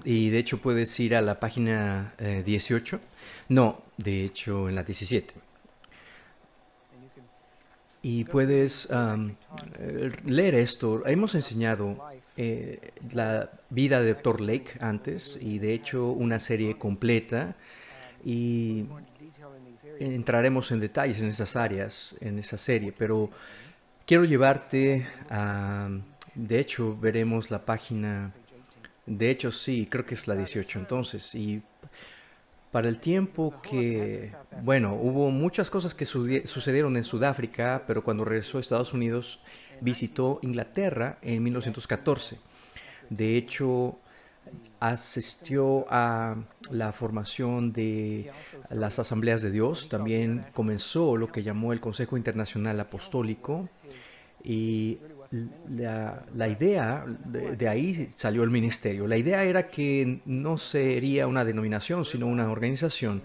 Y de hecho puedes ir a la página 18. No, de hecho en la 17. Y puedes leer esto. Hemos enseñado la vida de Dr. Lake antes y de hecho una serie completa y entraremos en detalles en esas áreas, en esa serie, pero quiero llevarte a... De hecho, veremos la página... De hecho, sí, creo que es la 18 entonces. Y para el tiempo que... Bueno, hubo muchas cosas que sucedieron en Sudáfrica, pero cuando regresó a Estados Unidos visitó Inglaterra en 1914. De hecho, asistió a la formación de las asambleas de Dios, también comenzó lo que llamó el Consejo Internacional Apostólico y la idea, de ahí salió el ministerio. La idea era que no sería una denominación, sino una organización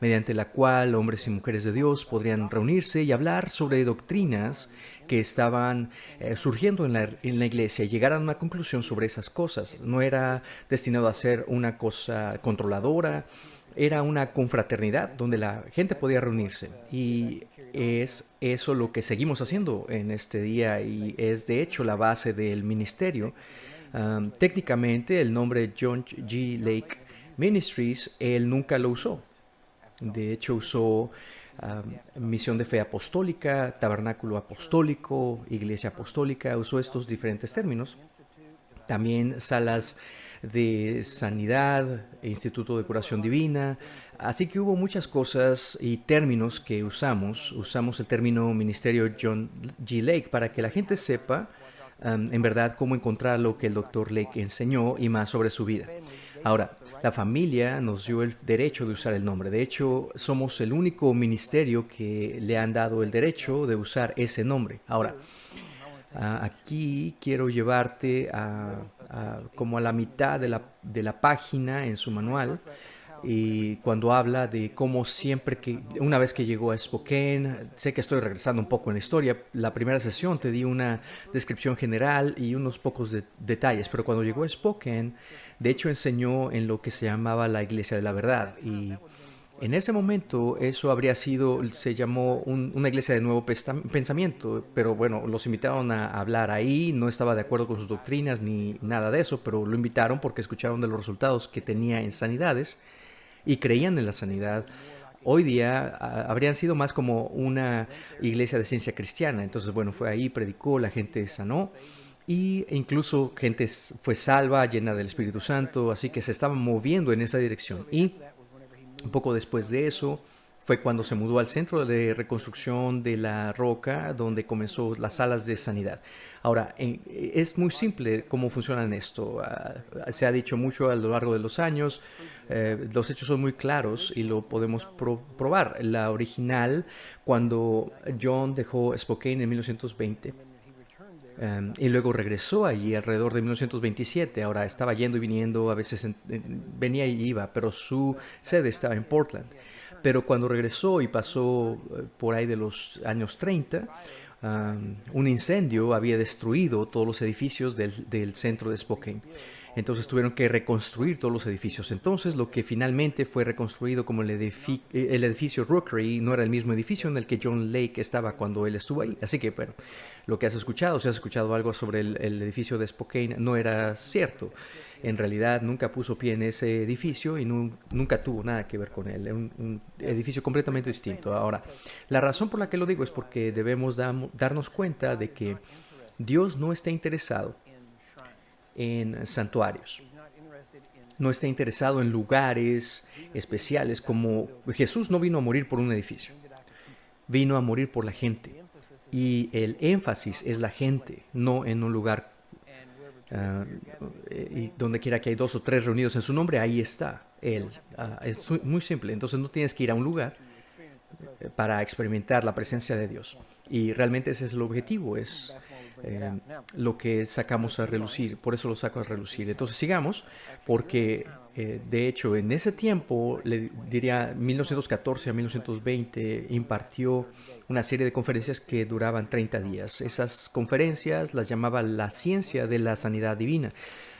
mediante la cual hombres y mujeres de Dios podrían reunirse y hablar sobre doctrinas que estaban surgiendo en la iglesia y llegar a una conclusión sobre esas cosas. No era destinado a ser una cosa controladora, era una confraternidad donde la gente podía reunirse. Y es eso lo que seguimos haciendo en este día y es de hecho la base del ministerio. Técnicamente el nombre John G. Lake Ministries él nunca lo usó. De hecho usó misión de fe apostólica, tabernáculo apostólico, iglesia apostólica, usó estos diferentes términos. También salas de sanidad, instituto de curación divina. Así que hubo muchas cosas y términos que usamos. Usamos el término ministerio John G. Lake para que la gente sepa en verdad cómo encontrar lo que el doctor Lake enseñó y más sobre su vida. Ahora, la familia nos dio el derecho de usar el nombre. De hecho, somos el único ministerio que le han dado el derecho de usar ese nombre. Ahora, aquí quiero llevarte como a la mitad de la página en su manual y cuando habla de cómo siempre que, una vez que llegó a Spokane, sé que estoy regresando un poco en la historia, la primera sesión te di una descripción general y unos pocos detalles, pero cuando llegó a Spokane, de hecho enseñó en lo que se llamaba la Iglesia de la Verdad y en ese momento eso habría sido, se llamó una iglesia de nuevo pensamiento, pero bueno, los invitaron a hablar ahí, no estaba de acuerdo con sus doctrinas ni nada de eso, pero lo invitaron porque escucharon de los resultados que tenía en sanidades y creían en la sanidad. Hoy día habrían sido más como una iglesia de ciencia cristiana, entonces bueno, fue ahí, predicó, la gente sanó y incluso gente fue salva, llena del Espíritu Santo, así que se estaban moviendo en esa dirección. Y un poco después de eso fue cuando se mudó al Centro de Reconstrucción de la Roca, donde comenzó las salas de sanidad. Ahora, es muy simple cómo funcionan esto. Se ha dicho mucho a lo largo de los años. Los hechos son muy claros y lo podemos probar. La original, cuando John dejó Spokane en 1920, y luego regresó allí alrededor de 1927. Ahora estaba yendo y viniendo, a veces venía y iba, pero su sede estaba en Portland. Pero cuando regresó y pasó por ahí de los años 30, un incendio había destruido todos los edificios del centro de Spokane. Entonces tuvieron que reconstruir todos los edificios. Entonces lo que finalmente fue reconstruido como el edificio Rookery no era el mismo edificio en el que John Lake estaba cuando él estuvo ahí. Así que, bueno, lo que has escuchado, si has escuchado algo sobre el edificio de Spokane, no era cierto. En realidad nunca puso pie en ese edificio y nunca tuvo nada que ver con él. Un edificio completamente distinto. Ahora, la razón por la que lo digo es porque debemos darnos cuenta de que Dios no está interesado en santuarios. No está interesado en lugares especiales como Jesús no vino a morir por un edificio. Vino a morir por la gente. Y el énfasis es la gente, no en un lugar. Y donde quiera que hay dos o tres reunidos en su nombre, ahí está Él. Es muy simple. Entonces no tienes que ir a un lugar. para experimentar la presencia de Dios. Y realmente ese es el objetivo, es eh, lo que sacamos a relucir, por eso lo saco a relucir. Entonces sigamos, porque de hecho en ese tiempo, le diría 1914 a 1920, impartió una serie de conferencias que duraban 30 días. Esas conferencias las llamaba la ciencia de la sanidad divina.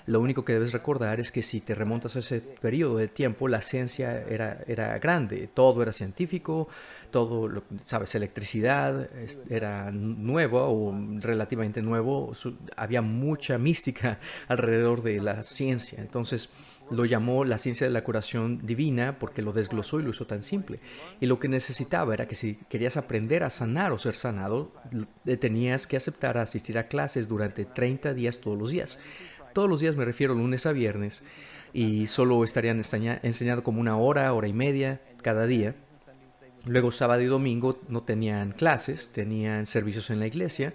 Lo único que debes recordar es que si te remontas a ese periodo de tiempo, la ciencia era grande, todo era científico, todo, sabes, electricidad era nuevo o relativamente nuevo, había mucha mística alrededor de la ciencia. Entonces lo llamó la ciencia de la curación divina porque lo desglosó y lo hizo tan simple. Y lo que necesitaba era que si querías aprender a sanar o ser sanado, tenías que aceptar asistir a clases durante 30 días todos los días. Todos los días me refiero lunes a viernes y solo estarían enseñando como una hora, hora y media cada día. Luego sábado y domingo no tenían clases, tenían servicios en la iglesia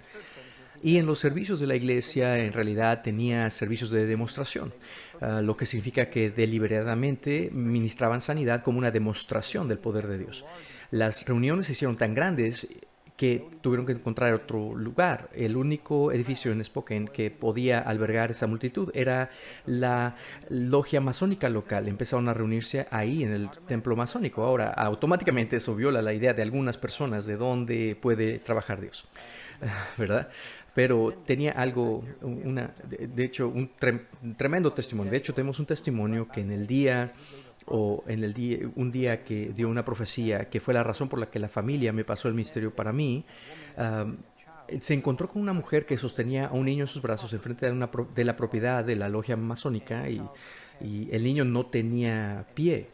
y en los servicios de la iglesia en realidad tenía servicios de demostración, lo que significa que deliberadamente ministraban sanidad como una demostración del poder de Dios. Las reuniones se hicieron tan grandes que tuvieron que encontrar otro lugar. El único edificio en Spokane que podía albergar esa multitud era la logia masónica local. Empezaron a reunirse ahí en el templo masónico. Ahora, automáticamente eso viola la idea de algunas personas de dónde puede trabajar Dios, ¿verdad? Pero tenía algo, de hecho, tremendo testimonio. De hecho, tenemos un testimonio que en el día un día que dio una profecía que fue la razón por la que la familia me pasó el misterio para mí, um, se encontró con una mujer que sostenía a un niño en sus brazos enfrente de la propiedad de la logia masónica y el niño no tenía pie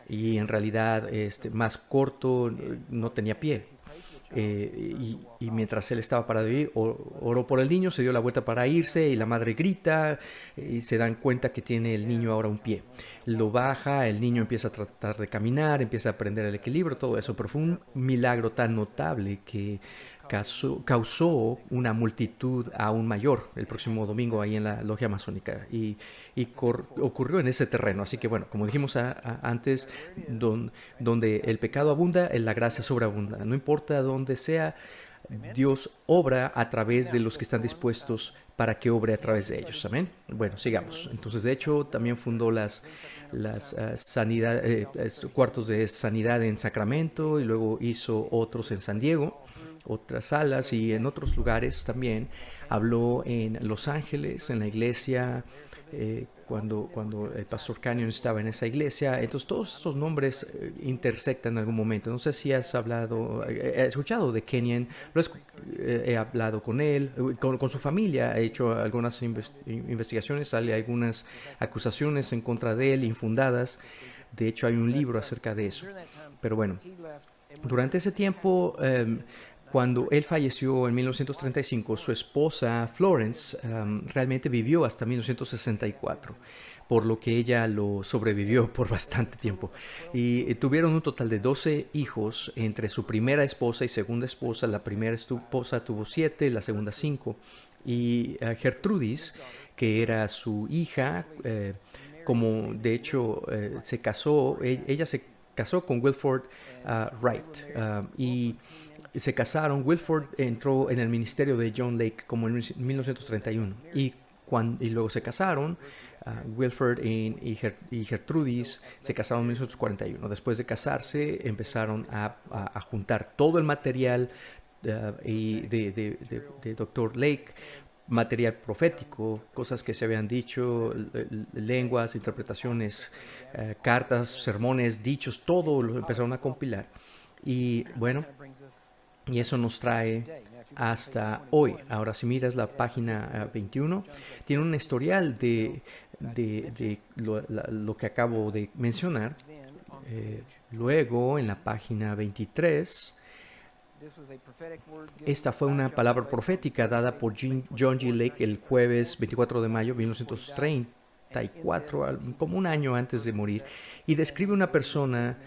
y en realidad más corto, no tenía pie. Y mientras él estaba parado ahí, oró por el niño, se dio la vuelta para irse y la madre grita y se dan cuenta que tiene el niño ahora un pie. Lo baja, el niño empieza a tratar de caminar, empieza a aprender el equilibrio, todo eso, pero fue un milagro tan notable que causó una multitud aún mayor el próximo domingo ahí en la logia masónica ocurrió en ese terreno. Así que bueno, como dijimos antes, donde el pecado abunda, la gracia sobreabunda. No importa dónde sea, Dios obra a través de los que están dispuestos para que obre a través de ellos. Amén. Bueno, sigamos. Entonces, de hecho, también fundó cuartos de sanidad en Sacramento y luego hizo otros en San Diego, otras salas y en otros lugares también. Habló en Los Ángeles, en la iglesia, cuando el pastor Canyon estaba en esa iglesia. Entonces todos esos nombres intersectan en algún momento. No sé si has escuchado de Kenyon, he hablado con él, con su familia, he hecho algunas investigaciones, sale algunas acusaciones en contra de él, infundadas. De hecho hay un libro acerca de eso. Pero bueno, durante ese tiempo, cuando él falleció en 1935, su esposa Florence realmente vivió hasta 1964, por lo que ella lo sobrevivió por bastante tiempo. Y tuvieron un total de 12 hijos entre su primera esposa y segunda esposa. La primera esposa tuvo 7, la segunda 5. Y Gertrudis, que era su hija, como de hecho se casó, ella se casó con Wilford Wright y se casaron. Wilford entró en el ministerio de John Lake como en 1931 y luego se casaron. Wilford y Gertrudis se casaron en 1941. Después de casarse empezaron a juntar todo el material de Dr. Lake, material profético, cosas que se habían dicho, lenguas, interpretaciones, cartas, sermones, dichos, todo lo empezaron a compilar. Y bueno, y eso nos trae hasta hoy. Ahora, si miras la página 21, tiene un historial de lo que acabo de mencionar. Luego, en la página 23, esta fue una palabra profética dada por John G. Lake el jueves 24 de mayo de 1934, como un año antes de morir, y describe una persona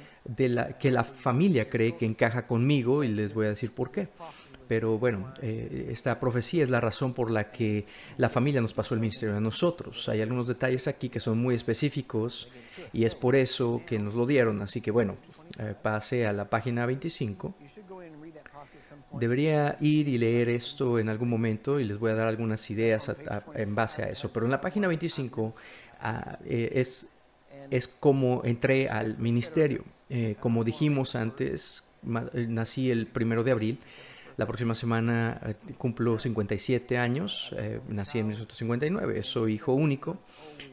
que la familia cree que encaja conmigo, y les voy a decir por qué. pero bueno, esta profecía es la razón por la que la familia nos pasó el ministerio a nosotros. Hay algunos detalles aquí que son muy específicos y es por eso que nos lo dieron. Así que bueno, pase a la página 25. Debería ir y leer esto en algún momento y les voy a dar algunas ideas en base a eso. Pero en la página 25 es como entré al ministerio. Como dijimos antes, nací el 1 de abril. La próxima semana cumplo 57 años, nací en 1959, soy hijo único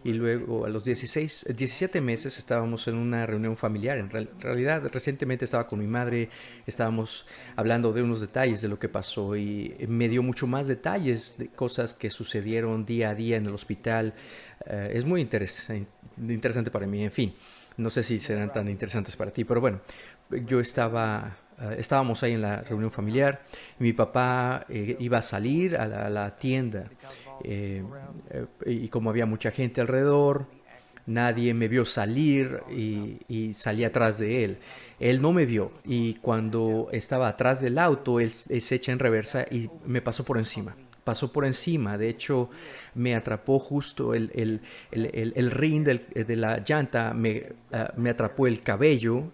y luego a los 17 meses estábamos en una reunión familiar. En realidad recientemente estaba con mi madre, estábamos hablando de unos detalles de lo que pasó y me dio mucho más detalles de cosas que sucedieron día a día en el hospital. Es muy interesante para mí, en fin. No sé si serán tan interesantes para ti, pero bueno, estábamos ahí en la reunión familiar. Mi papá iba a salir a la tienda eh, y como había mucha gente alrededor, nadie me vio salir y salí atrás de él. Él no me vio y cuando estaba atrás del auto, él se echa en reversa y me pasó por encima. Pasó por encima, de hecho me atrapó justo el rin de la llanta, me atrapó el cabello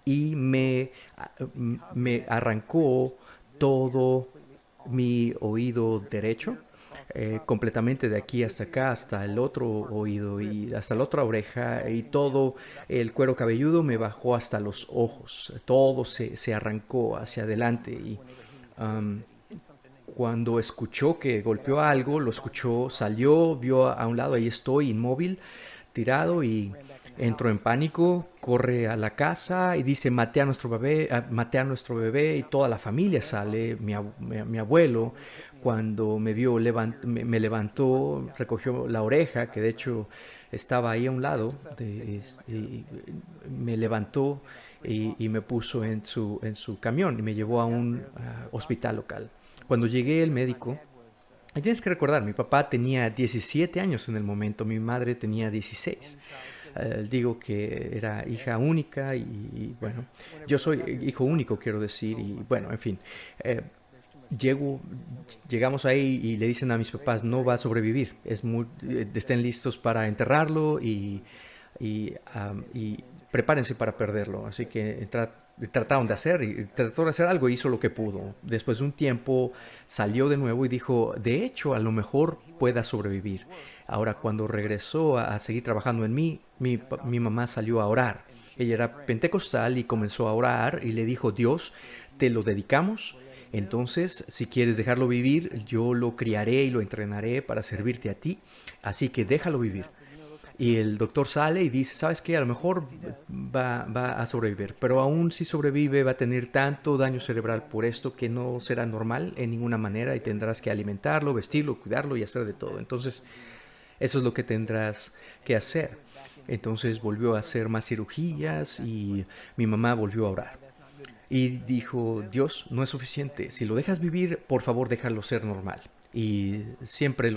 y me arrancó todo mi oído derecho, completamente de aquí hasta acá, hasta el otro oído y hasta la otra oreja y todo el cuero cabelludo me bajó hasta los ojos, todo se arrancó hacia adelante y um, cuando escuchó que golpeó algo, lo escuchó, salió, vio a un lado, ahí estoy inmóvil, tirado y entró en pánico, corre a la casa y dice, maté a nuestro bebé y toda la familia sale, mi abuelo, cuando me vio, me levantó, recogió la oreja, que de hecho estaba ahí a un lado, y me levantó y me puso en su camión y me llevó a un hospital local. Cuando llegué, el médico, y tienes que recordar, mi papá tenía 17 años en el momento, mi madre tenía 16. Digo que era hija única bueno, yo soy hijo único, quiero decir, y bueno, en fin. eh, llego, Llegamos ahí y le dicen a mis papás, no va a sobrevivir, estén listos para enterrarlo y prepárense para perderlo. Así que trató de hacer algo, hizo lo que pudo. Después de un tiempo salió de nuevo y dijo, de hecho, a lo mejor pueda sobrevivir. Ahora, cuando regresó a seguir trabajando en mí, mi mamá salió a orar. Ella era pentecostal y comenzó a orar y le dijo, Dios, te lo dedicamos. Entonces, si quieres dejarlo vivir, yo lo criaré y lo entrenaré para servirte a ti. Así que déjalo vivir. Y el doctor sale y dice, ¿sabes qué? A lo mejor va a sobrevivir, pero aún si sobrevive va a tener tanto daño cerebral por esto que no será normal en ninguna manera y tendrás que alimentarlo, vestirlo, cuidarlo y hacer de todo. Entonces, eso es lo que tendrás que hacer. Entonces volvió a hacer más cirugías y mi mamá volvió a orar. Y dijo, Dios, no es suficiente. Si lo dejas vivir, por favor, déjalo ser normal. Y siempre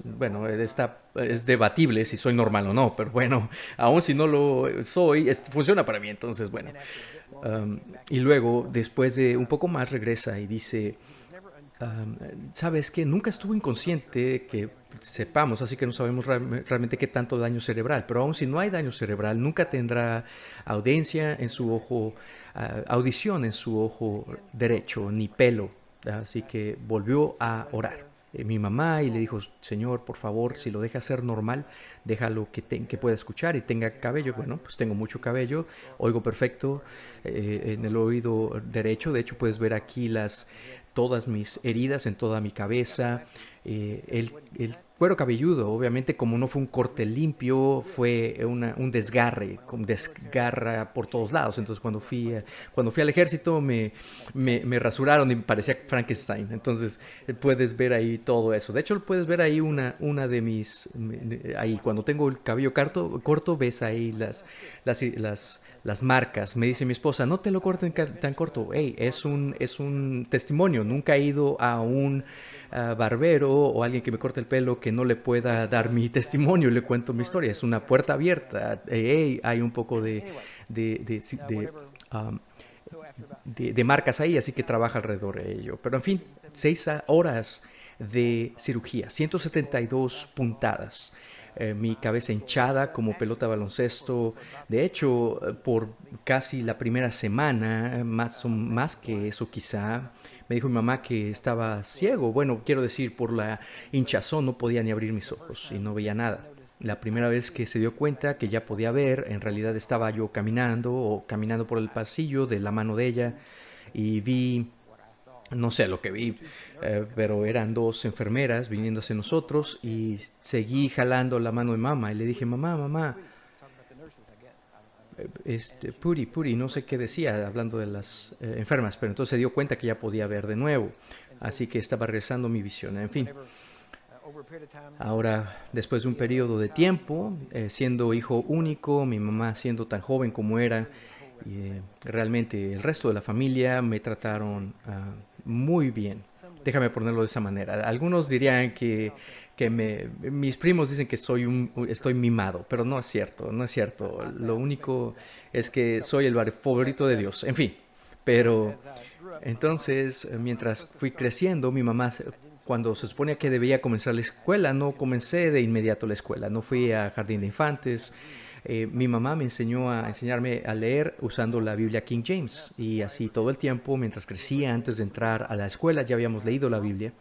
bueno, es debatible si soy normal o no, pero bueno, aun si no lo soy, funciona para mí, entonces, bueno. Um, y luego, después de un poco más, regresa y dice, um, ¿sabes qué? Nunca estuvo inconsciente que sepamos, así que no sabemos realmente qué tanto daño cerebral, pero aun si no hay daño cerebral, nunca tendrá audiencia en su ojo, audición en su ojo derecho, ni pelo. Así que volvió a orar. Mi mamá y le dijo, Señor, por favor, si lo deja ser normal, déjalo que pueda escuchar y tenga cabello. Bueno, pues tengo mucho cabello, oigo perfecto en el oído derecho. De hecho, puedes ver aquí todas mis heridas en toda mi cabeza. El cuero cabelludo, obviamente, como no fue un corte limpio, fue un desgarre, desgarra por todos lados. Entonces, cuando fui al ejército, me rasuraron y me parecía Frankenstein. Entonces, puedes ver ahí todo eso. De hecho, puedes ver ahí una de ahí, cuando tengo el cabello corto, ves ahí las marcas. Me dice mi esposa, no te lo corten tan corto. Hey, es un testimonio. Nunca he ido a un barbero o alguien que me corte el pelo que no le pueda dar mi testimonio y le cuento mi historia. Es una puerta abierta. Hey, hay un poco de, um, de marcas ahí, así que trabaja alrededor de ello. Pero en fin, 6 horas de cirugía, 172 puntadas. Mi cabeza hinchada como pelota de baloncesto. De hecho, por casi la primera semana, más que eso quizá, me dijo mi mamá que estaba ciego. Bueno, quiero decir, por la hinchazón no podía ni abrir mis ojos y no veía nada. La primera vez que se dio cuenta que ya podía ver, en realidad estaba yo caminando o caminando por el pasillo de la mano de ella y vi, no sé lo que vi, pero eran dos enfermeras viniendo hacia nosotros y seguí jalando la mano de mamá y le dije, mamá, mamá, Puri, Puri, no sé qué decía hablando de las enfermas, pero entonces se dio cuenta que ya podía ver de nuevo, así que estaba regresando mi visión, en fin. Ahora, después de un periodo de tiempo, siendo hijo único, mi mamá siendo tan joven como era, realmente el resto de la familia me trataron muy bien. Déjame ponerlo de esa manera. Algunos dirían mis primos dicen que estoy mimado, pero no es cierto, no es cierto. Lo único es que soy el favorito de Dios. En fin, pero entonces, mientras fui creciendo, mi mamá, cuando se suponía que debía comenzar la escuela, no comencé de inmediato la escuela, no fui a jardín de infantes. Mi mamá me enseñó a enseñarme a leer usando la Biblia King James y así todo el tiempo, mientras crecía, antes de entrar a la escuela, ya habíamos leído la Biblia.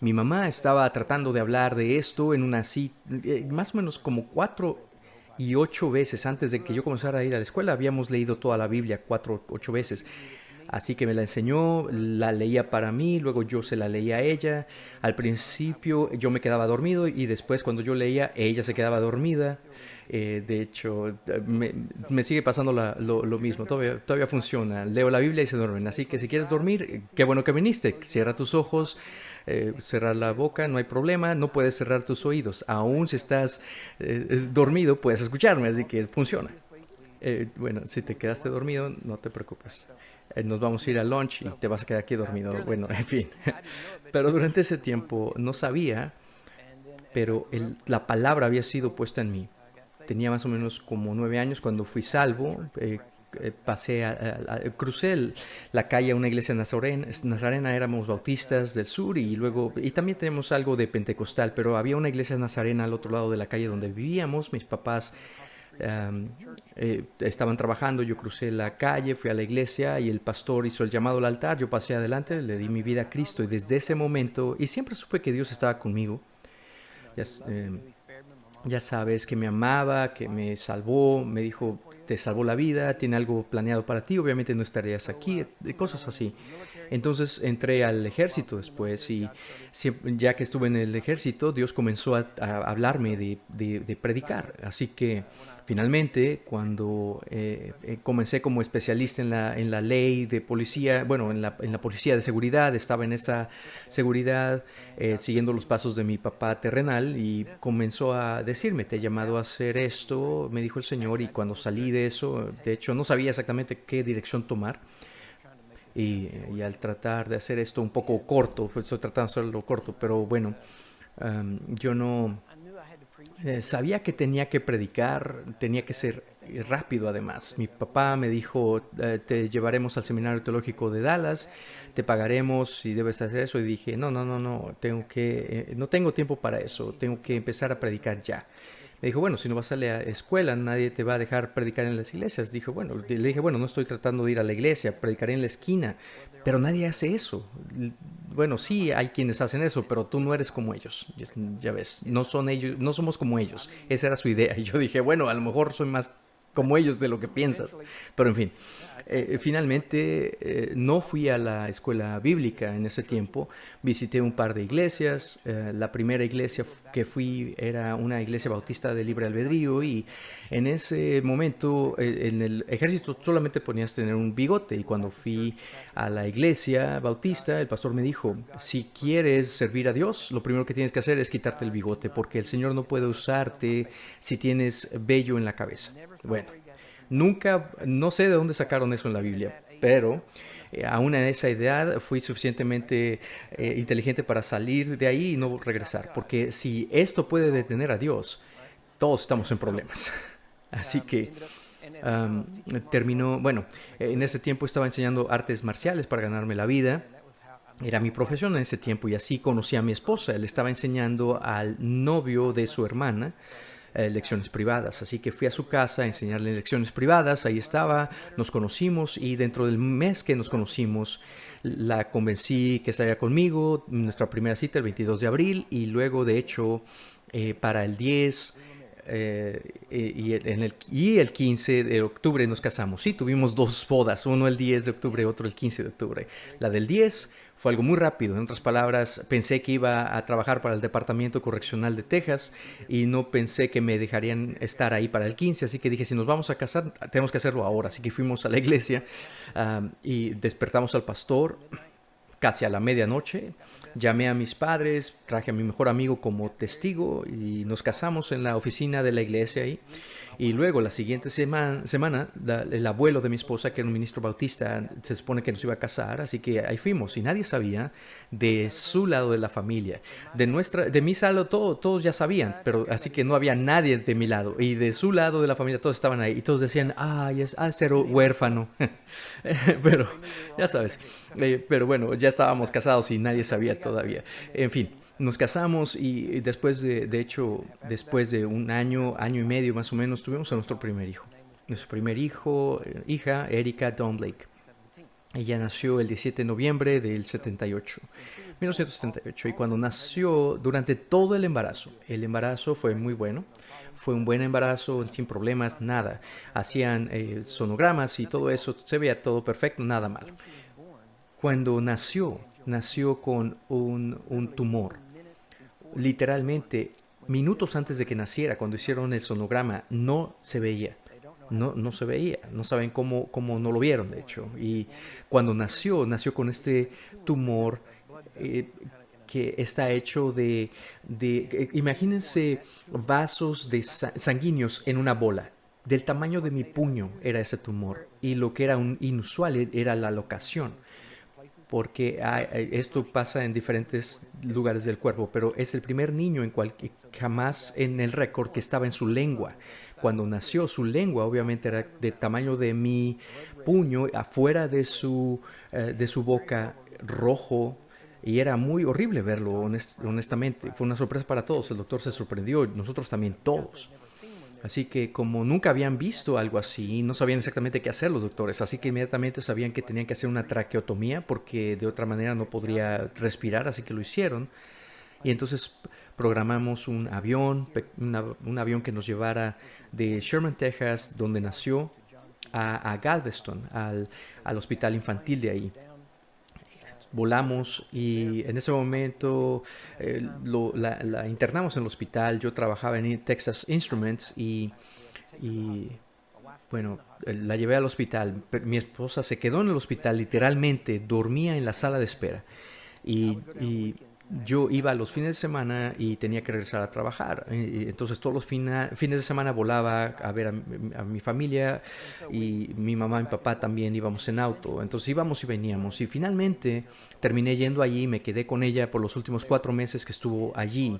Mi mamá estaba tratando de hablar de esto en una cita, más o menos como 4 y 8 veces antes de que yo comenzara a ir a la escuela. Habíamos leído toda la Biblia 4 8 veces. Así que me la enseñó, la leía para mí, luego yo se la leía a ella. Al principio yo me quedaba dormido y después cuando yo leía ella se quedaba dormida. De hecho, me sigue pasando lo mismo, todavía funciona. Leo la Biblia y se duermen. Así que si quieres dormir, qué bueno que viniste. Cierra tus ojos, cerrar la boca, no hay problema. No puedes cerrar tus oídos. Aún si estás dormido, puedes escucharme, así que funciona. Bueno, si te quedaste dormido, no te preocupes. Nos vamos a ir a lunch y te vas a quedar aquí dormido. Bueno, en fin. Pero durante ese tiempo no sabía, pero la palabra había sido puesta en mí. Tenía más o menos como 9 años cuando fui salvo. Crucé la calle a una iglesia nazarena, éramos bautistas del sur y luego, y también tenemos algo de pentecostal, pero había una iglesia nazarena al otro lado de la calle donde vivíamos. Mis papás estaban trabajando, yo crucé la calle, fui a la iglesia y el pastor hizo el llamado al altar, yo pasé adelante, le di mi vida a Cristo y desde ese momento, y siempre supe que Dios estaba conmigo, ya, ya sabes, que me amaba, que me salvó, me dijo, te salvó la vida, tiene algo planeado para ti, obviamente no estarías aquí, cosas así. Entonces entré al ejército después y ya que estuve en el ejército, Dios comenzó a hablarme de predicar. Así que finalmente, cuando comencé como especialista en la ley de policía, bueno, en la policía de seguridad, estaba en esa seguridad siguiendo los pasos de mi papá terrenal y comenzó a decirme, te he llamado a hacer esto, me dijo el Señor, y cuando salí de eso, de hecho no sabía exactamente qué dirección tomar. Y al tratar de hacer esto un poco corto, pues estoy tratando de hacerlo corto, pero bueno, yo no sabía que tenía que predicar, tenía que ser rápido además. Mi papá me dijo, te llevaremos al seminario teológico de Dallas, te pagaremos y debes hacer eso. Y dije, no, no, no, no, no tengo tiempo para eso, tengo que empezar a predicar ya. Me dijo, bueno, si no vas a la escuela, nadie te va a dejar predicar en las iglesias. Le dije, bueno, no estoy tratando de ir a la iglesia, predicaré en la esquina, pero nadie hace eso. Bueno, sí hay quienes hacen eso, pero tú no eres como ellos. Ya ves, no son ellos, no somos como ellos. Esa era su idea. Y yo dije, bueno, a lo mejor soy más como ellos de lo que piensas. Pero en fin, finalmente no fui a la escuela bíblica en ese tiempo. Visité un par de iglesias. La primera iglesia que fui era una iglesia bautista de libre albedrío y en ese momento en el ejército solamente ponías tener un bigote, y cuando fui a la iglesia bautista el pastor me dijo, si quieres servir a Dios, lo primero que tienes que hacer es quitarte el bigote porque el Señor no puede usarte si tienes vello en la cabeza. Bueno, no sé de dónde sacaron eso en la Biblia, pero aún en esa edad fui suficientemente inteligente para salir de ahí y no regresar, porque si esto puede detener a Dios, todos estamos en problemas. Así que am, terminó, bueno, en ese tiempo estaba enseñando artes marciales para ganarme la vida. Era mi profesión en ese tiempo y así conocí a mi esposa. Él estaba enseñando al novio de su hermana lecciones privadas. Así que fui a su casa a enseñarle lecciones privadas. Ahí estaba, nos conocimos y dentro del mes que nos conocimos la convencí que saliera conmigo. Nuestra primera cita el 22 de abril y luego de hecho para el 10 y el 15 de octubre nos casamos. Sí, tuvimos dos bodas, uno el 10 de octubre, otro el 15 de octubre. La del 10 fue algo muy rápido. En otras palabras, pensé que iba a trabajar para el Departamento Correccional de Texas y no pensé que me dejarían estar ahí para el 15. Así que dije, si nos vamos a casar, tenemos que hacerlo ahora. Así que fuimos a la iglesia y despertamos al pastor casi a la medianoche. Llamé a mis padres, traje a mi mejor amigo como testigo y nos casamos en la oficina de la iglesia ahí. Y luego la siguiente semana el abuelo de mi esposa, que era un ministro bautista, se supone que nos iba a casar, así que ahí fuimos y nadie sabía de su lado de la familia. De mi lado todos ya sabían, pero así que no había nadie de mi lado. Y de su lado de la familia todos estaban ahí y todos decían, ay, es ser huérfano. Pero ya sabes, pero bueno, ya estábamos casados y nadie sabía todavía. En fin, nos casamos y después de hecho, después de un año y medio más o menos, tuvimos a nuestro primer hijo. Nuestro primer hijo, hija, Erika Dawn Blake. Ella nació el 17 de noviembre del 78, 1978. Y cuando nació, durante todo el embarazo fue muy bueno. Fue un buen embarazo, sin problemas, nada. Hacían sonogramas y todo eso, se veía todo perfecto, nada mal. Cuando nació con un tumor. Literalmente, minutos antes de que naciera, cuando hicieron el sonograma, no se veía. No se veía. No saben cómo no lo vieron, de hecho. Y cuando nació con este tumor eh, que está hecho imagínense vasos sanguíneos en una bola. Del tamaño de mi puño era ese tumor. Y lo que era inusual era la locación porque esto pasa en diferentes lugares del cuerpo, pero es el primer niño jamás en el récord que estaba en su lengua. Cuando nació, su lengua obviamente era de tamaño de mi puño, afuera de su boca, rojo, y era muy horrible verlo, honestamente. Fue una sorpresa para todos, el doctor se sorprendió, nosotros también todos. Así que como nunca habían visto algo así, no sabían exactamente qué hacer los doctores, así que inmediatamente sabían que tenían que hacer una traqueotomía porque de otra manera no podría respirar, así que lo hicieron. Y entonces programamos un avión que nos llevara de Sherman, Texas, donde nació, a Galveston, al hospital infantil de ahí. Volamos y en ese momento la internamos en el hospital. Yo trabajaba en Texas Instruments y bueno, la llevé al hospital. Mi esposa se quedó en el hospital, literalmente dormía en la sala de espera. Y yo iba los fines de semana y tenía que regresar a trabajar. Y entonces todos los fines de semana volaba a ver a mi familia y mi mamá y mi papá también íbamos en auto. Entonces íbamos y veníamos. Y finalmente terminé yendo allí y me quedé con ella por los últimos 4 meses que estuvo allí.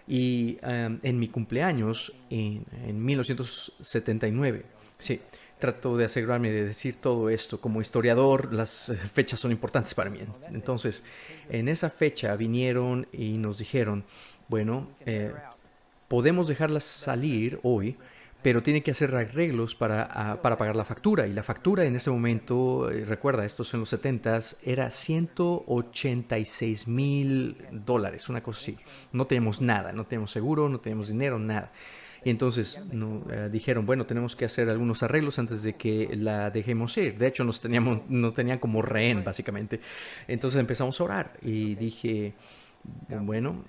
Y en mi cumpleaños, en 1979, sí, trato de asegurarme de decir todo esto. Como historiador, las fechas son importantes para mí. Entonces, en esa fecha vinieron y nos dijeron, bueno, podemos dejarlas salir hoy, pero tiene que hacer arreglos para pagar la factura. Y la factura en ese momento, recuerda, esto es en los 70s, era $186,000, una cosa así. No teníamos nada, no teníamos seguro, no teníamos dinero, nada. Y entonces dijeron, bueno, tenemos que hacer algunos arreglos antes de que la dejemos ir. De hecho, nos tenían como rehén, básicamente. Entonces empezamos a orar y dije, bueno,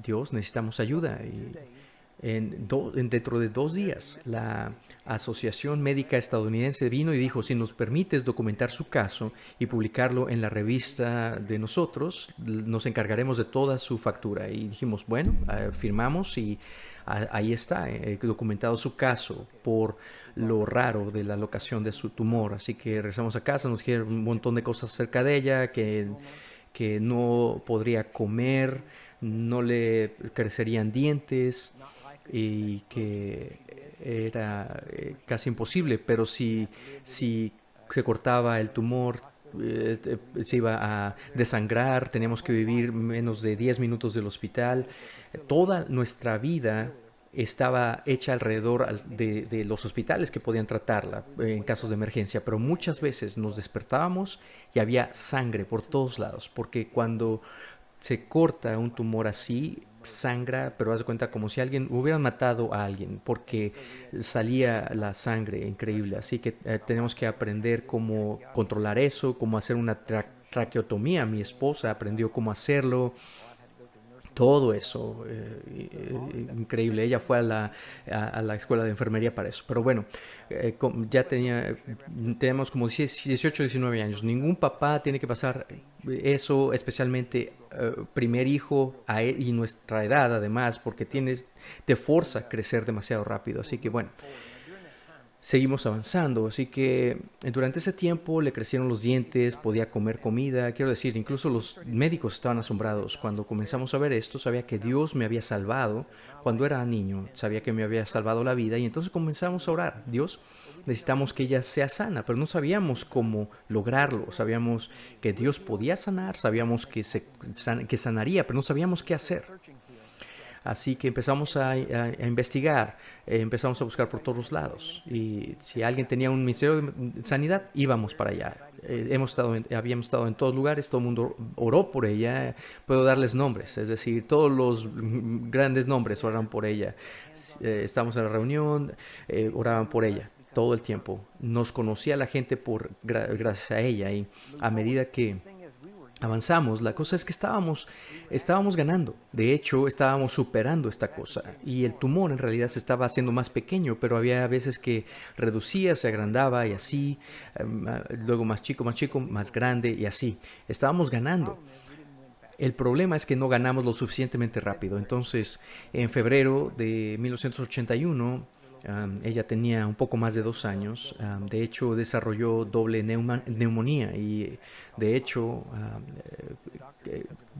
Dios, necesitamos ayuda. Y dentro de 2 días, la Asociación Médica Estadounidense vino y dijo, si nos permites documentar su caso y publicarlo en la revista de nosotros, nos encargaremos de toda su factura. Y dijimos, bueno, firmamos y ahí está, documentado su caso por lo raro de la locación de su tumor. Así que regresamos a casa, nos dijeron un montón de cosas acerca de ella, que no podría comer, no le crecerían dientes, y que era casi imposible, pero si se cortaba el tumor, se iba a desangrar, teníamos que vivir menos de 10 minutos del hospital. Toda nuestra vida estaba hecha alrededor de los hospitales que podían tratarla en casos de emergencia, pero muchas veces nos despertábamos y había sangre por todos lados, porque cuando se corta un tumor así, sangra, pero haz de cuenta como si alguien hubieran matado a alguien, porque salía la sangre increíble. Así que tenemos que aprender cómo controlar eso, cómo hacer una traqueotomía. Mi esposa aprendió cómo hacerlo, todo eso, increíble. Ella fue a la escuela de enfermería para eso. Pero bueno, ya teníamos como 18, 19 años. Ningún papá tiene que pasar eso, especialmente primer hijo y nuestra edad además, porque te forza a crecer demasiado rápido. Así que bueno, seguimos avanzando, así que durante ese tiempo le crecieron los dientes, podía comer comida, quiero decir, incluso los médicos estaban asombrados. Cuando comenzamos a ver esto, sabía que Dios me había salvado cuando era niño, sabía que me había salvado la vida y entonces comenzamos a orar. Dios, necesitamos que ella sea sana, pero no sabíamos cómo lograrlo, sabíamos que Dios podía sanar, sabíamos que sanaría, pero no sabíamos qué hacer. Así que empezamos a investigar, empezamos a buscar por todos lados. Y si alguien tenía un ministerio de sanidad, íbamos para allá. Habíamos estado en todos lugares, todo el mundo oró por ella. Puedo darles nombres, es decir, todos los grandes nombres oraron por ella. Estábamos en la reunión, oraban por ella todo el tiempo. Nos conocía la gente gracias a ella y a medida que avanzamos, la cosa es que estábamos ganando. De hecho, estábamos superando esta cosa. Y el tumor en realidad se estaba haciendo más pequeño, pero había veces que reducía, se agrandaba y así. Luego más chico, más grande y así. Estábamos ganando. El problema es que no ganamos lo suficientemente rápido. Entonces, en febrero de 1981, ella tenía un poco más de 2 años. De hecho, desarrolló doble neumonía y de hecho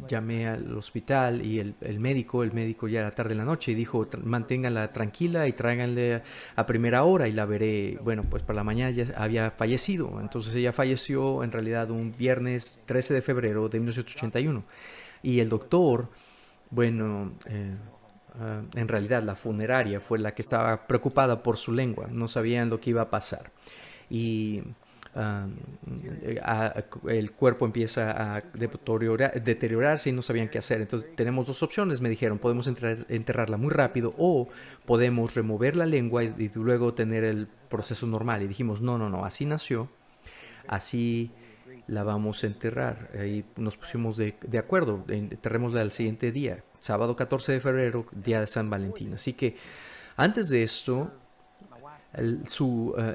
llamé al hospital y el médico ya era tarde en la noche y dijo, manténganla tranquila y tráiganle a primera hora y la veré. Bueno, pues para la mañana ya había fallecido. Entonces ella falleció en realidad un viernes 13 de febrero de 1981. Y el doctor, bueno, en realidad la funeraria fue la que estaba preocupada por su lengua, no sabían lo que iba a pasar. Y uh, el cuerpo empieza a deteriorarse y no sabían qué hacer. Entonces tenemos dos opciones, me dijeron, podemos enterrarla muy rápido o podemos remover la lengua y luego tener el proceso normal. Y dijimos, no, no, no, así nació, así la vamos a enterrar. Y nos pusimos de acuerdo, enterrémosla al siguiente día, sábado 14 de febrero, día de San Valentín. Así que antes de esto,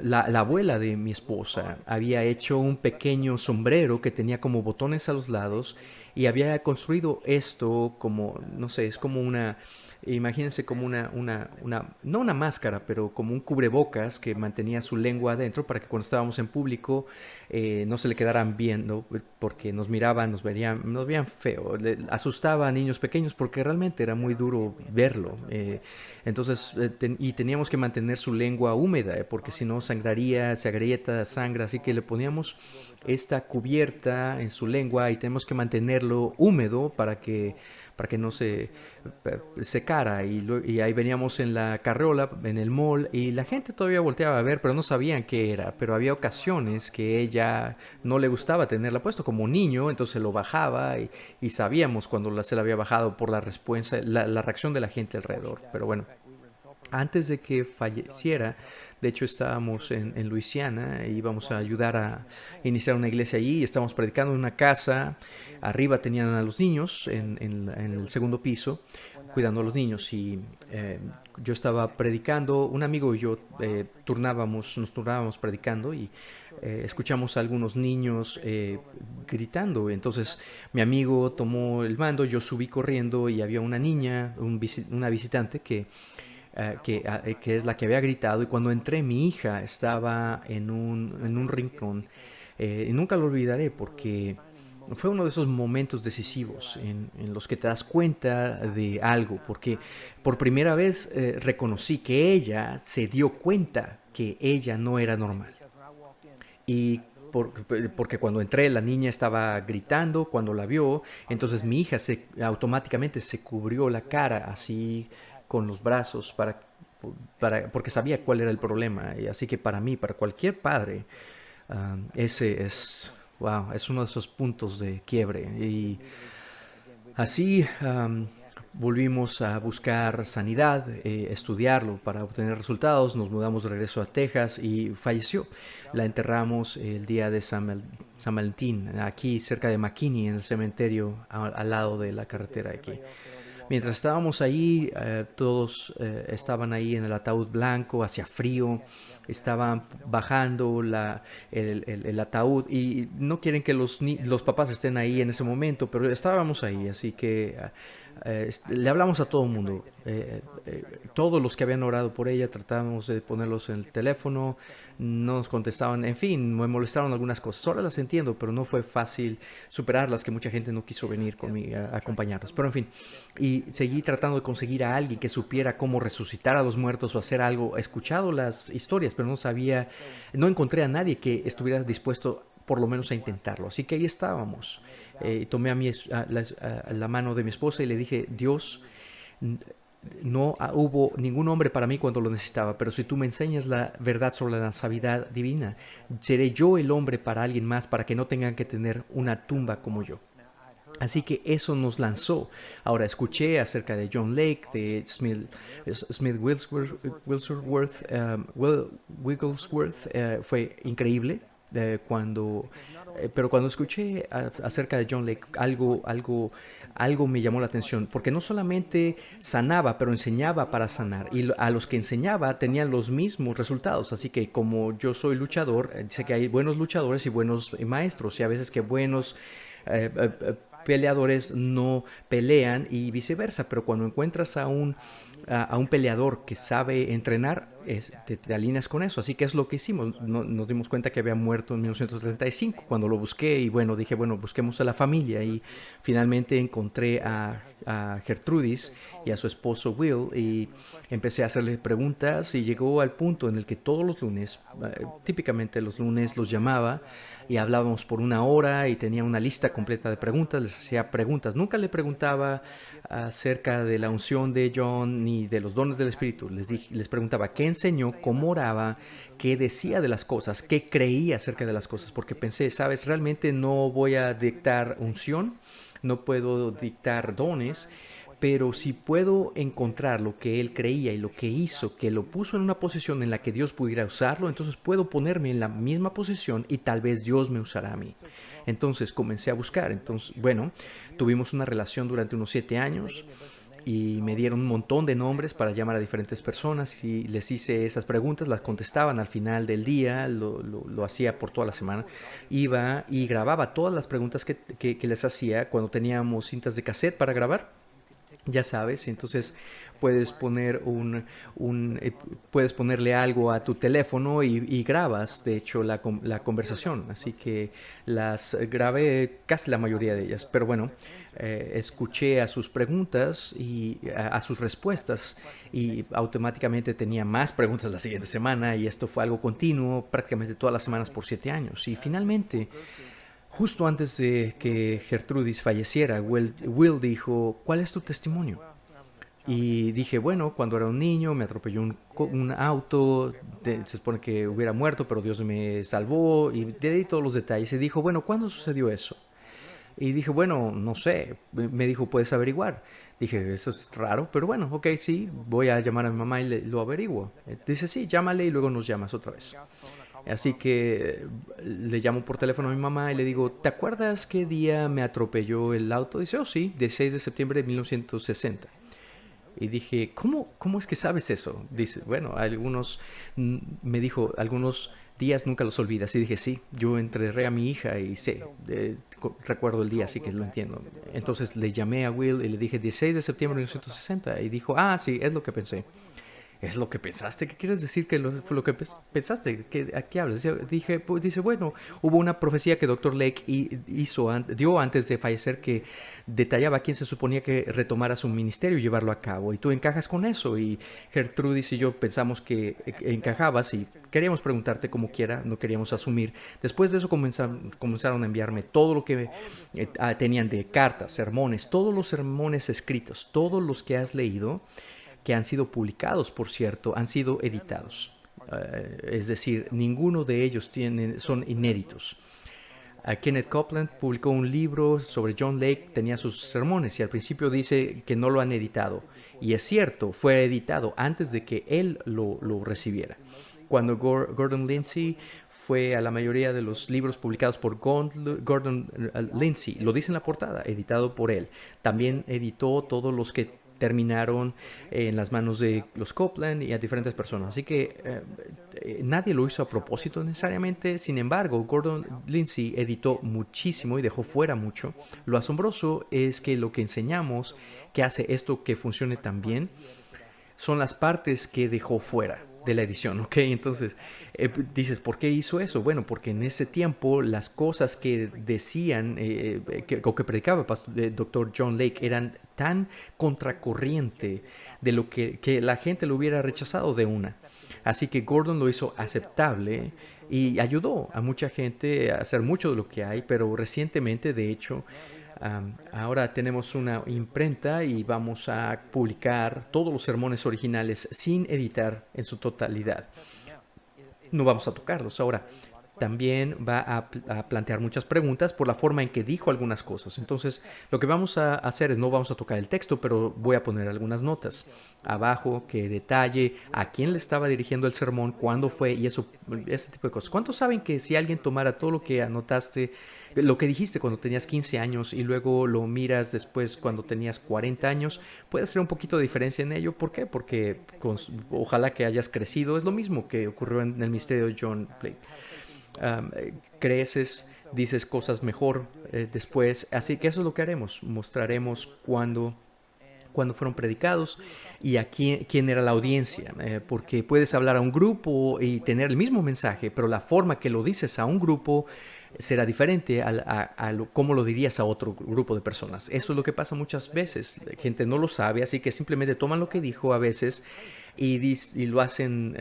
la abuela de mi esposa había hecho un pequeño sombrero que tenía como botones a los lados y había construido esto como, no sé, es como imagínense como no una máscara, pero como un cubrebocas que mantenía su lengua adentro para que cuando estábamos en público no se le quedaran viendo, porque nos miraban, nos veían feo, asustaba a niños pequeños porque realmente era muy duro verlo. Entonces, y teníamos que mantener su lengua húmeda, porque si no sangraría, se agrieta, sangra, así que le poníamos esta cubierta en su lengua y tenemos que mantenerlo húmedo para que no se secara. Y ahí veníamos en la carriola, en el mall, y la gente todavía volteaba a ver, pero no sabían qué era. Pero había ocasiones que ella no le gustaba tenerla puesto como niño, entonces lo bajaba y sabíamos cuando se la había bajado por la respuesta, la reacción de la gente alrededor. Pero bueno, antes de que falleciera, de hecho estábamos en Luisiana e íbamos a ayudar a iniciar una iglesia allí. Estábamos predicando en una casa. Arriba tenían a los niños en el segundo piso, cuidando a los niños. Y yo estaba predicando. Un amigo y yo nos turnábamos predicando y escuchamos a algunos niños gritando. Entonces mi amigo tomó el mando, yo subí corriendo y había una niña, una visitante que es la que había gritado, y cuando entré mi hija estaba en un rincón. Y nunca lo olvidaré porque fue uno de esos momentos decisivos en los que te das cuenta de algo, porque por primera vez reconocí que ella se dio cuenta que ella no era normal. Y porque cuando entré la niña estaba gritando cuando la vio, entonces mi hija automáticamente se cubrió la cara así con los brazos porque sabía cuál era el problema. Y así que para mí, para cualquier padre, ese es, wow, es uno de esos puntos de quiebre. Y así volvimos a buscar sanidad, estudiarlo para obtener resultados. Nos mudamos de regreso a Texas y falleció. La enterramos el día de San Valentín, aquí cerca de McKinney, en el cementerio al lado de la carretera aquí. Mientras estábamos ahí, todos estaban ahí en el ataúd blanco, hacía frío, estaban bajando el ataúd y no quieren que los papás estén ahí en ese momento, pero estábamos ahí, así que le hablamos a todo el mundo. Todos los que habían orado por ella tratábamos de ponerlos en el teléfono, no nos contestaban, en fin, me molestaron algunas cosas. Ahora las entiendo, pero no fue fácil superarlas, que mucha gente no quiso venir conmigo a acompañarlas. Pero en fin, y seguí tratando de conseguir a alguien que supiera cómo resucitar a los muertos o hacer algo. He escuchado las historias, pero no sabía, no encontré a nadie que estuviera dispuesto por lo menos a intentarlo. Así que ahí estábamos. Tomé a la mano de mi esposa y le dije, Dios, no hubo ningún hombre para mí cuando lo necesitaba, pero si tú me enseñas la verdad sobre la sabiduría divina, seré yo el hombre para alguien más, para que no tengan que tener una tumba como yo. Así que eso nos lanzó. Ahora escuché acerca de John Lake, de Smith Wigglesworth, fue increíble. Pero cuando escuché acerca de John Lake, algo me llamó la atención, porque no solamente sanaba, pero enseñaba para sanar, y a los que enseñaba tenían los mismos resultados. Así que como yo soy luchador, sé que hay buenos luchadores y buenos maestros, y a veces que buenos peleadores no pelean y viceversa, pero cuando encuentras a un peleador que sabe entrenar, te alineas con eso. Así que es lo que hicimos. Nos dimos cuenta que había muerto en 1935 cuando lo busqué y bueno, dije, bueno, busquemos a la familia y finalmente encontré a Gertrudis y a su esposo Will y empecé a hacerles preguntas y llegó al punto en el que todos los lunes, típicamente los lunes los llamaba y hablábamos por una hora y tenía una lista completa de preguntas, les hacía preguntas. Nunca le preguntaba acerca de la unción de John ni de los dones del Espíritu. Les preguntaba qué enseñó, cómo oraba, qué decía de las cosas, qué creía acerca de las cosas, porque pensé, sabes, realmente no voy a dictar unción, no puedo dictar dones, pero si puedo encontrar lo que él creía y lo que hizo, que lo puso en una posición en la que Dios pudiera usarlo, entonces puedo ponerme en la misma posición y tal vez Dios me usará a mí. Entonces comencé a buscar. Entonces, bueno, tuvimos una relación durante unos 7 años y me dieron un montón de nombres para llamar a diferentes personas y les hice esas preguntas, las contestaban al final del día, lo hacía por toda la semana, iba y grababa todas las preguntas que les hacía cuando teníamos cintas de cassette para grabar, ya sabes. Entonces puedes poner puedes ponerle algo a tu teléfono y grabas, de hecho, la conversación. Así que las grabé casi la mayoría de ellas. Pero bueno, escuché a sus preguntas y a sus respuestas y automáticamente tenía más preguntas la siguiente semana y esto fue algo continuo prácticamente todas las semanas por 7 años. Y finalmente, justo antes de que Gertrudis falleciera, Will dijo, ¿cuál es tu testimonio? Y dije, bueno, cuando era un niño me atropelló un auto, se supone que hubiera muerto, pero Dios me salvó y le di todos los detalles. Y dijo, bueno, ¿cuándo sucedió eso? Y dije, bueno, no sé. Me dijo, ¿puedes averiguar? Dije, eso es raro, pero bueno, ok, sí, voy a llamar a mi mamá y lo averiguo. Dice, sí, llámale y luego nos llamas otra vez. Así que le llamo por teléfono a mi mamá y le digo, ¿te acuerdas qué día me atropelló el auto? Dice, oh sí, 16 de septiembre de 1960. Y dije, ¿cómo es que sabes eso? Dice, bueno, me dijo, algunos días nunca los olvidas. Y dije, sí, yo enterré a mi hija y sé, recuerdo el día, así que lo entiendo. Entonces le llamé a Will y le dije, 16 de septiembre de 1960. Y dijo, ah, sí, es lo que pensé. ¿Es lo que pensaste? ¿Qué quieres decir que fue lo que pensaste? ¿A qué hablas? Dije, pues, dice, bueno, hubo una profecía que Doctor Lake dio antes de fallecer que detallaba a quién se suponía que retomara su ministerio y llevarlo a cabo. Y tú encajas con eso. Y Gertrudis y yo pensamos que encajabas y queríamos preguntarte como quiera, no queríamos asumir. Después de eso comenzaron a enviarme todo lo que tenían de cartas, sermones, todos los sermones escritos, todos los que has leído que han sido publicados, por cierto, han sido editados. Es decir, ninguno de ellos son inéditos. Kenneth Copeland publicó un libro sobre John Lake, tenía sus sermones y al principio dice que no lo han editado. Y es cierto, fue editado antes de que él lo recibiera. Cuando Gordon Lindsay fue a la mayoría de los libros publicados por Gordon Lindsay, lo dice en la portada, editado por él. También editó todos los que terminaron en las manos de los Copeland y a diferentes personas. Así que nadie lo hizo a propósito necesariamente. Sin embargo, Gordon Lindsay editó muchísimo y dejó fuera mucho. Lo asombroso es que lo que enseñamos que hace esto que funcione tan bien son las partes que dejó fuera de la edición, ¿ok? Entonces, dices, ¿por qué hizo eso? Bueno, porque en ese tiempo las cosas que decían o que predicaba el doctor John Lake eran tan contracorriente de lo que la gente lo hubiera rechazado de una. Así que Gordon lo hizo aceptable y ayudó a mucha gente a hacer mucho de lo que hay, pero recientemente, de hecho, ahora tenemos una imprenta y vamos a publicar todos los sermones originales sin editar en su totalidad. No vamos a tocarlos. Ahora, también va a plantear muchas preguntas por la forma en que dijo algunas cosas. Entonces, lo que vamos a hacer es no vamos a tocar el texto, pero voy a poner algunas notas abajo que detalle a quién le estaba dirigiendo el sermón, cuándo fue y eso, ese tipo de cosas. ¿Cuántos saben que si alguien tomara todo lo que anotaste, lo que dijiste cuando tenías 15 años y luego lo miras después cuando tenías 40 años, puede hacer un poquito de diferencia en ello? ¿Por qué? Porque ojalá que hayas crecido. Es lo mismo que ocurrió en el misterio de John Blake. Creces, dices cosas mejor después. Así que eso es lo que haremos. Mostraremos cuando fueron predicados y a quién era la audiencia. Porque puedes hablar a un grupo y tener el mismo mensaje, pero la forma que lo dices a un grupo será diferente cómo lo dirías a otro grupo de personas. Eso es lo que pasa muchas veces. La gente no lo sabe, así que simplemente toman lo que dijo a veces y lo hacen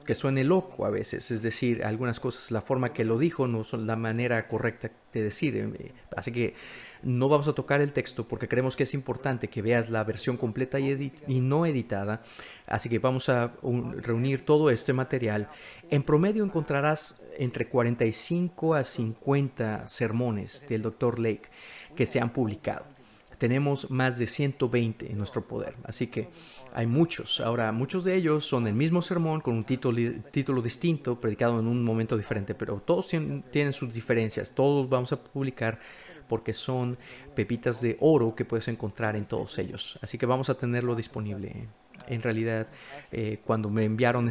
que suene loco a veces. Es decir, algunas cosas, la forma que lo dijo no son la manera correcta de decir. Así que no vamos a tocar el texto porque creemos que es importante que veas la versión completa y no editada. Así que vamos a reunir todo este material. En promedio encontrarás entre 45 a 50 sermones del Dr. Lake que se han publicado. Tenemos más de 120 en nuestro poder, así que hay muchos. Ahora, muchos de ellos son el mismo sermón con un título distinto, predicado en un momento diferente, pero todos tienen sus diferencias. Todos vamos a publicar porque son pepitas de oro que puedes encontrar en todos ellos. Así que vamos a tenerlo disponible. En realidad, cuando me enviaron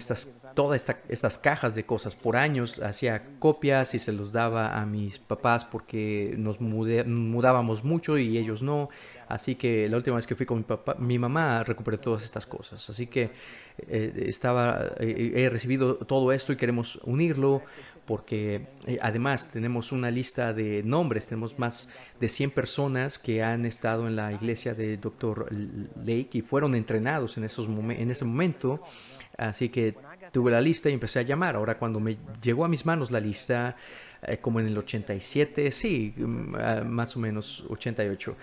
todas estas cajas de cosas por años, hacía copias y se los daba a mis papás porque nos mudábamos mucho y ellos no. Así que la última vez que fui con mi mamá recuperé todas estas cosas. Así que he recibido todo esto y queremos unirlo porque además tenemos una lista de nombres, tenemos más de 100 personas que han estado en la iglesia de Dr. Lake y fueron entrenados en ese momento. Así que tuve la lista y empecé a llamar. Ahora cuando me llegó a mis manos la lista, como en el 87, sí, más o menos 88.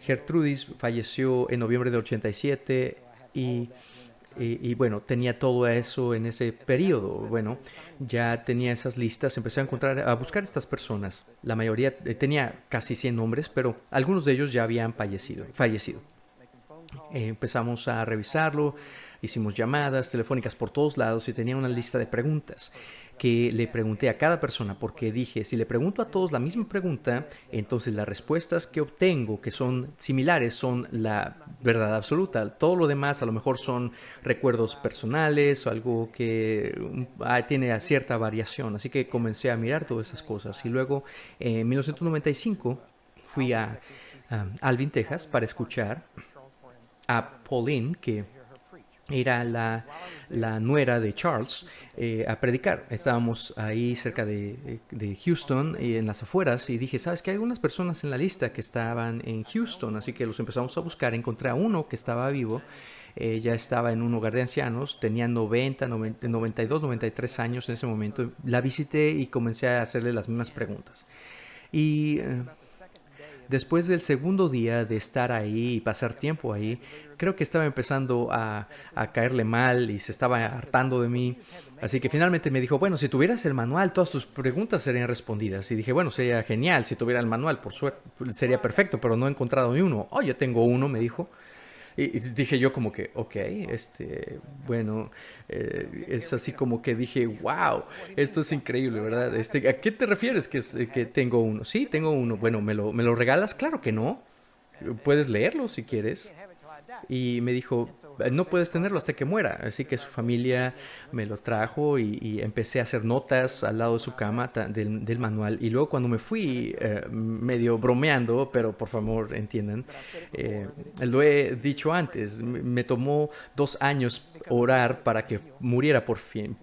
Gertrudis falleció en noviembre del 87 y bueno, tenía todo eso en ese periodo. Bueno, ya tenía esas listas, empecé a buscar estas personas. La mayoría tenía casi 100 nombres, pero algunos de ellos ya habían fallecido. Empezamos a revisarlo, hicimos llamadas telefónicas por todos lados y tenía una lista de preguntas que le pregunté a cada persona porque dije, si le pregunto a todos la misma pregunta, entonces las respuestas que obtengo, que son similares, son la verdad absoluta. Todo lo demás a lo mejor son recuerdos personales o algo que tiene cierta variación. Así que comencé a mirar todas esas cosas y luego en 1995 fui a Alvin, Texas, para escuchar a Pauline, que era la nuera de Charles, a predicar. Estábamos ahí cerca de Houston, en las afueras, y dije, ¿sabes qué? Hay algunas personas en la lista que estaban en Houston, así que los empezamos a buscar. Encontré a uno que estaba vivo. Ya estaba en un hogar de ancianos, tenía 92, 93 años en ese momento. La visité y comencé a hacerle las mismas preguntas. Y después del segundo día de estar ahí y pasar tiempo ahí, creo que estaba empezando a caerle mal y se estaba hartando de mí. Así que finalmente me dijo, bueno, si tuvieras el manual, todas tus preguntas serían respondidas. Y dije, bueno, sería genial si tuviera el manual, por suerte, sería perfecto, pero no he encontrado ni uno. Oh, yo tengo uno, me dijo. Y dije yo como que, ok, bueno, es así como que dije, wow, esto es increíble, ¿verdad? ¿A qué te refieres que tengo uno? Sí, tengo uno. Bueno, ¿me lo regalas? Claro que no. Puedes leerlo si quieres. Y me dijo, no puedes tenerlo hasta que muera. Así que su familia me lo trajo y empecé a hacer notas al lado de su cama del manual. Y luego cuando me fui, medio bromeando, pero por favor entiendan, eh, lo he dicho antes, me tomó 2 años orar para que muriera por fin,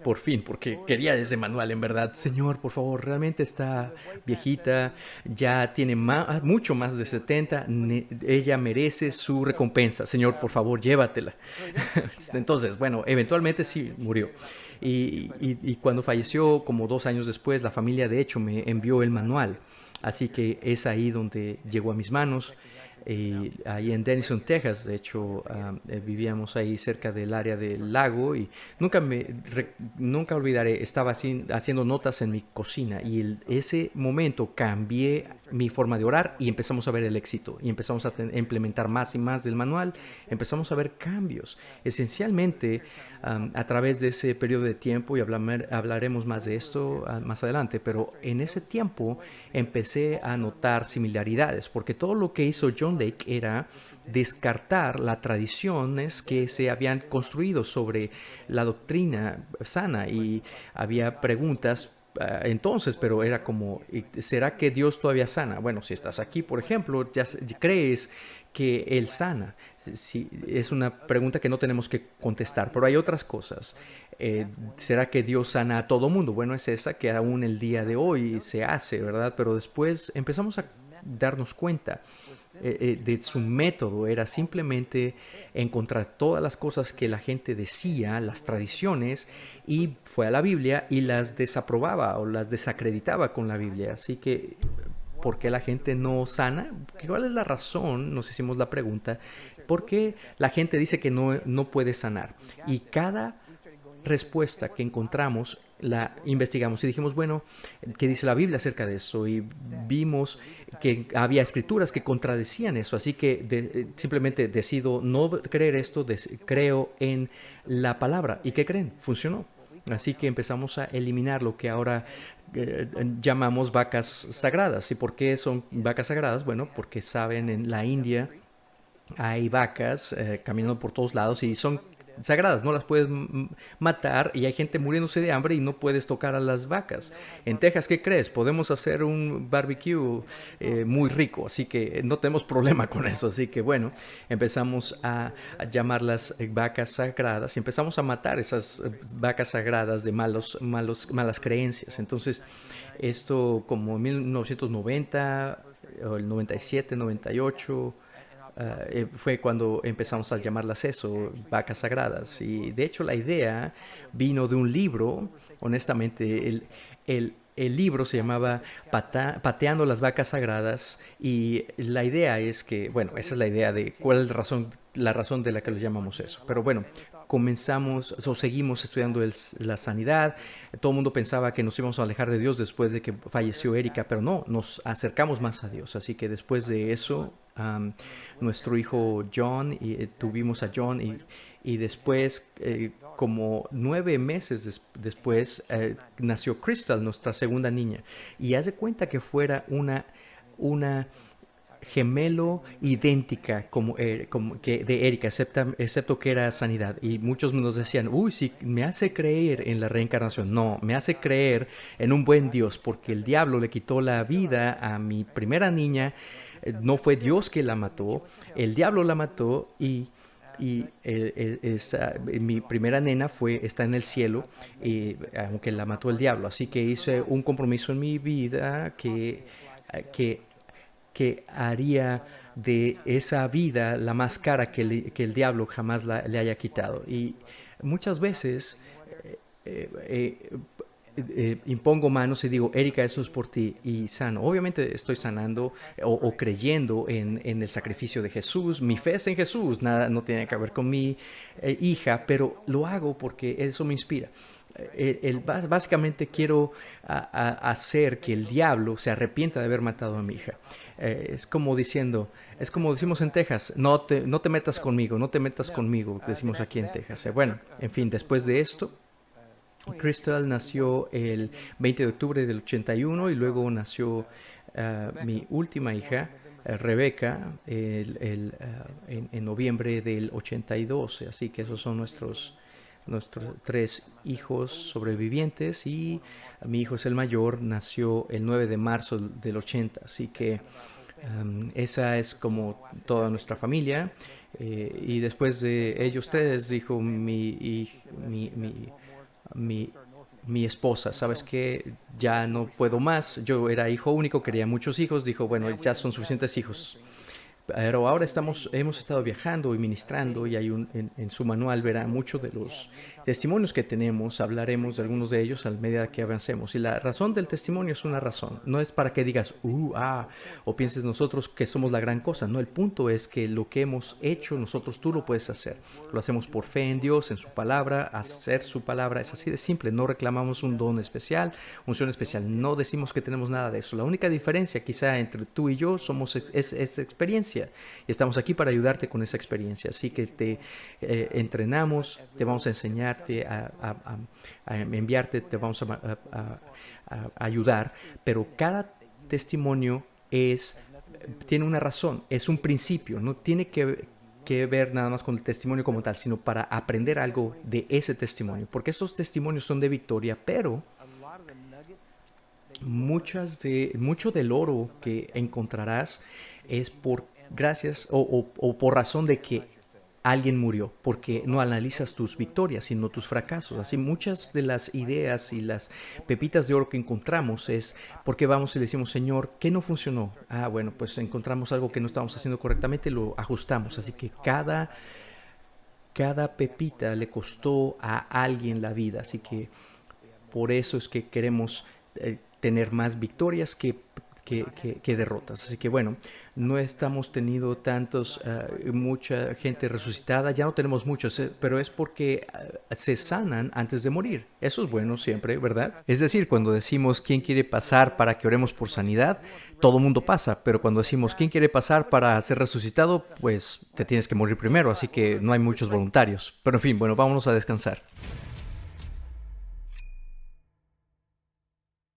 porque quería ese manual en verdad. Señor, por favor, realmente está viejita, ya tiene mucho más de 70, ella merece su recompensa. Señor, por favor, llévatela. Entonces, bueno, eventualmente sí murió. Y cuando falleció, como 2 años después, la familia de hecho me envió el manual. Así que es ahí donde llegó a mis manos. Ahí en Denison, Texas, de hecho, vivíamos ahí cerca del área del lago y nunca olvidaré, estaba haciendo notas en mi cocina y ese momento cambié mi forma de orar y empezamos a ver el éxito y empezamos a implementar más y más del manual, empezamos a ver cambios. Esencialmente, a través de ese periodo de tiempo, y hablaremos más de esto más adelante, pero en ese tiempo empecé a notar similaridades, porque todo lo que hizo John Lake era descartar las tradiciones que se habían construido sobre la doctrina sana y había preguntas entonces, pero era como, ¿será que Dios todavía sana? Bueno, si estás aquí, por ejemplo, ya crees que Él sana. Sí, es una pregunta que no tenemos que contestar, pero hay otras cosas. ¿Será que Dios sana a todo mundo? Bueno, es esa que aún el día de hoy se hace, ¿verdad? Pero después empezamos a darnos cuenta de su método. Era simplemente encontrar todas las cosas que la gente decía, las tradiciones, y fue a la Biblia y las desaprobaba o las desacreditaba con la Biblia. Así que, ¿por qué la gente no sana? ¿Cuál es la razón? Nos hicimos la pregunta. ¿Por qué la gente dice que no puede sanar? Y cada respuesta que encontramos la investigamos y dijimos, bueno, ¿qué dice la Biblia acerca de eso? Y vimos que había escrituras que contradecían eso, así que simplemente decido no creer esto, creo en la palabra. ¿Y qué creen? Funcionó. Así que empezamos a eliminar lo que ahora llamamos vacas sagradas. ¿Y por qué son vacas sagradas? Bueno, porque saben, en la India hay vacas caminando por todos lados y son sagradas, no las puedes matar y hay gente muriéndose de hambre y no puedes tocar a las vacas. En Texas, ¿qué crees? Podemos hacer un barbecue muy rico, así que no tenemos problema con eso. Así que bueno, empezamos a llamarlas vacas sagradas y empezamos a matar esas vacas sagradas de malas creencias. Entonces, esto como en 1990 o el 97, 98 fue cuando empezamos a llamarlas eso, vacas sagradas. Y de hecho la idea vino de un libro, honestamente, el libro se llamaba Pateando las vacas sagradas y la idea es que, bueno, esa es la idea de cuál es la razón de la que lo llamamos eso. Pero bueno, comenzamos o seguimos estudiando la sanidad. Todo el mundo pensaba que nos íbamos a alejar de Dios después de que falleció Erika, pero no, nos acercamos más a Dios. Así que después de eso, nuestro hijo John, tuvimos a John y después, como 9 meses después, nació Crystal, nuestra segunda niña. Y haz de cuenta que fuera una gemelo idéntica como que de Erika, excepto que era sanidad. Y muchos nos decían, uy, sí, me hace creer en la reencarnación. No, me hace creer en un buen Dios, porque el diablo le quitó la vida a mi primera niña. No fue Dios que la mató, el diablo la mató y y mi primera nena está en el cielo, aunque la mató el diablo. Así que hice un compromiso en mi vida que, que haría de esa vida la más cara que el diablo jamás le haya quitado. Y muchas veces eh, eh, impongo manos y digo, Erika, eso es por ti, y sano. Obviamente estoy sanando o creyendo en el sacrificio de Jesús. Mi fe es en Jesús, nada no tiene que ver con mi hija, pero lo hago porque eso me inspira. Básicamente quiero hacer que el diablo se arrepienta de haber matado a mi hija. Es como decimos en Texas, no te metas conmigo, no te metas conmigo, decimos aquí en Texas. Bueno, en fin, después de esto, Crystal nació el 20 de octubre del 81 y luego nació mi última hija, Rebeca, en noviembre del 82. Así que esos son nuestros tres hijos sobrevivientes y mi hijo es el mayor, nació el 9 de marzo del 80. Así que esa es como toda nuestra familia. Y después de ellos tres, dijo mi, mi, mi, mi esposa, ¿sabes qué? Ya no puedo más. Yo era hijo único, quería muchos hijos. Dijo, bueno, ya son suficientes hijos. Pero ahora hemos estado viajando y ministrando y en su manual verá muchos de los testimonios que tenemos, hablaremos de algunos de ellos a medida que avancemos. Y la razón del testimonio es una razón, no es para que digas, o pienses nosotros que somos la gran cosa. No, el punto es que lo que hemos hecho nosotros tú lo puedes hacer. Lo hacemos por fe en Dios, en su palabra, hacer su palabra. Es así de simple, no reclamamos un don especial, unción especial, no decimos que tenemos nada de eso. La única diferencia quizá entre tú y yo es experiencia. Y estamos aquí para ayudarte con esa experiencia. Así que te entrenamos, te vamos a enseñarte, a enviarte, te vamos a ayudar. Pero cada testimonio tiene una razón, es un principio, no tiene que ver nada más con el testimonio como tal, sino para aprender algo de ese testimonio. Porque estos testimonios son de victoria, pero mucho del oro que encontrarás es por gracias o por razón de que alguien murió, porque no analizas tus victorias, sino tus fracasos. Así muchas de las ideas y las pepitas de oro que encontramos es porque vamos y le decimos, Señor, ¿qué no funcionó? Bueno, pues encontramos algo que no estábamos haciendo correctamente, lo ajustamos. Así que cada pepita le costó a alguien la vida. Así que por eso es que queremos tener más victorias que derrotas. Así que bueno, no estamos teniendo mucha gente resucitada, ya no tenemos muchos, pero es porque se sanan antes de morir. Eso es bueno siempre, ¿verdad? Es decir, cuando decimos quién quiere pasar para que oremos por sanidad, todo el mundo pasa, pero cuando decimos quién quiere pasar para ser resucitado, pues te tienes que morir primero, así que no hay muchos voluntarios. Pero en fin, bueno, vámonos a descansar.